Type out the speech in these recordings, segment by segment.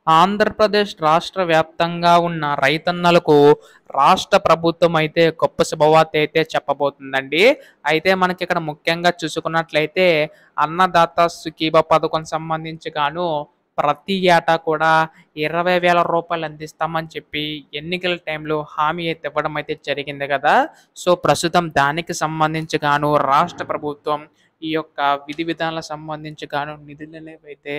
ఆంధ్రప్రదేశ్ రాష్ట్ర వ్యాప్తంగా ఉన్న రైతన్నలకు రాష్ట్ర ప్రభుత్వం అయితే గొప్ప శుభవార్త అయితే చెప్పబోతుందండి. అయితే మనకి ఇక్కడ ముఖ్యంగా చూసుకున్నట్లయితే అన్నదాత సుఖీభ పథకం సంబంధించి గాను ప్రతి ఏటా కూడా 20,000 రూపాయలు అందిస్తామని చెప్పి ఎన్నికల టైంలో హామీ అయితే ఇవ్వడం అయితే జరిగింది కదా! సో, ప్రస్తుతం దానికి సంబంధించి గాను రాష్ట్ర ప్రభుత్వం ఈ యొక్క విధి విధానాలకు సంబంధించి గాను నిధులనేవైతే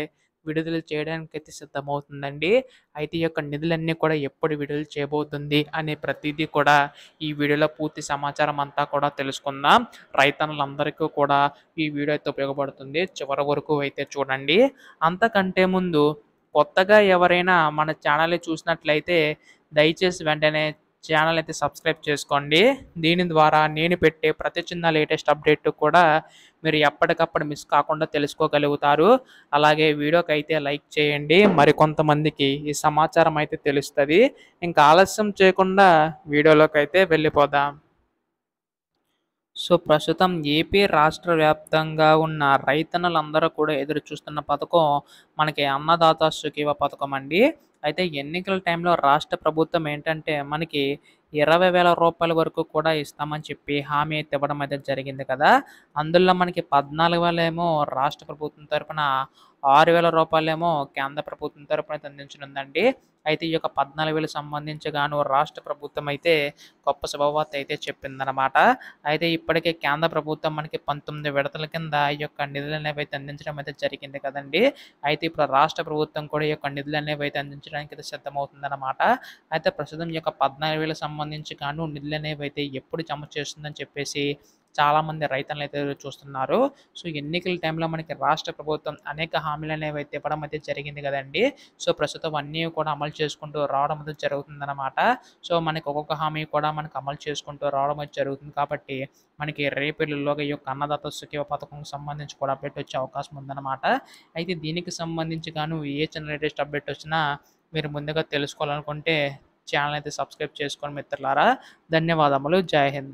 విడుదల చేయడానికైతే సిద్ధమవుతుందండి. అయితే ఈ యొక్క నిధులన్నీ కూడా ఎప్పుడు విడుదల చేయబోతుంది అనే ప్రతీదీ కూడా ఈ వీడియోలో పూర్తి సమాచారం అంతా కూడా తెలుసుకుందాం. రైతన్నలందరికీ కూడా ఈ వీడియో అయితే ఉపయోగపడుతుంది. చివరి వరకు అయితే చూడండి. అంతకంటే ముందు కొత్తగా ఎవరైనా మన ఛానల్‌ని చూసినట్లయితే దయచేసి వెంటనే ఛానల్ అయితే సబ్స్క్రైబ్ చేసుకోండి. దీని ద్వారా నేను పెట్టే ప్రతి చిన్న లేటెస్ట్ అప్డేట్ కూడా మీరు ఎప్పటికప్పుడు మిస్ కాకుండా తెలుసుకోగలుగుతారు. అలాగే వీడియోకైతే లైక్ చేయండి. మరికొంతమందికి ఈ సమాచారం అయితే తెలుస్తది. ఇంకా ఆలస్యం చేయకుండా వీడియోలోకైతే వెళ్ళిపోదాం. సో, ప్రస్తుతం ఏపీ రాష్ట్ర వ్యాప్తంగా ఉన్న రైతన్నలందరూ కూడా ఎదురు చూస్తున్న పథకం మనకి అన్నదాత సుఖీభ పథకం అండి. అయితే ఎన్నికల టైంలో రాష్ట్ర ప్రభుత్వం ఏంటంటే మనకి 20,000 రూపాయల వరకు కూడా ఇస్తామని చెప్పి హామీ అయితే ఇవ్వడం అయితే జరిగింది కదా! అందులో మనకి 14,000 ఏమో రాష్ట్ర ప్రభుత్వం తరపున, 6,000 రూపాయలేమో కేంద్ర ప్రభుత్వం తరపున అయితే అందించనుందండి. అయితే ఈ యొక్క 14,000 సంబంధించి గాను రాష్ట్ర ప్రభుత్వం అయితే గొప్ప శుభవార్త అయితే చెప్పిందనమాట. అయితే ఇప్పటికే కేంద్ర ప్రభుత్వం మనకి 19 విడతల కింద ఈ యొక్క నిధులనేవైతే అందించడం అయితే జరిగింది కదండీ! అయితే ఇప్పుడు రాష్ట్ర ప్రభుత్వం కూడా ఈ యొక్క నిధులనేవైతే అందించడానికి అయితే సిద్ధమవుతుందనమాట. అయితే ప్రస్తుతం ఈ యొక్క 14,000 సంబంధించి గాను నిధులనేవైతే ఎప్పుడు జమ చేస్తుందని చెప్పేసి చాలామంది రైతన్నలైతే ఎదురు చూస్తున్నారు. సో, ఎన్నికల టైంలో మనకి రాష్ట్ర ప్రభుత్వం అనేక హామీలనేవైతే ఇవ్వడం అయితే జరిగింది కదండీ! సో, ప్రస్తుతం అన్నీ కూడా అమలు చేసుకుంటూ రావడం అయితే జరుగుతుందనమాట. సో, మనకి ఒక్కొక్క హామీ కూడా మనకు అమలు చేసుకుంటూ రావడం అయితే జరుగుతుంది కాబట్టి, మనకి రేపటిలోగా ఈ యొక్క అన్నదాత సుఖీభ పథకంకి సంబంధించి కూడా అప్డేట్ వచ్చే అవకాశం ఉందన్నమాట. అయితే దీనికి సంబంధించి గాను ఏ చిన్న లేటెస్ట్ అప్డేట్ వచ్చినా మీరు ముందుగా తెలుసుకోవాలనుకుంటే ఛానల్ అయితే సబ్స్క్రైబ్ చేసుకోండి మిత్రులారా. ధన్యవాదములు. జై హింద్.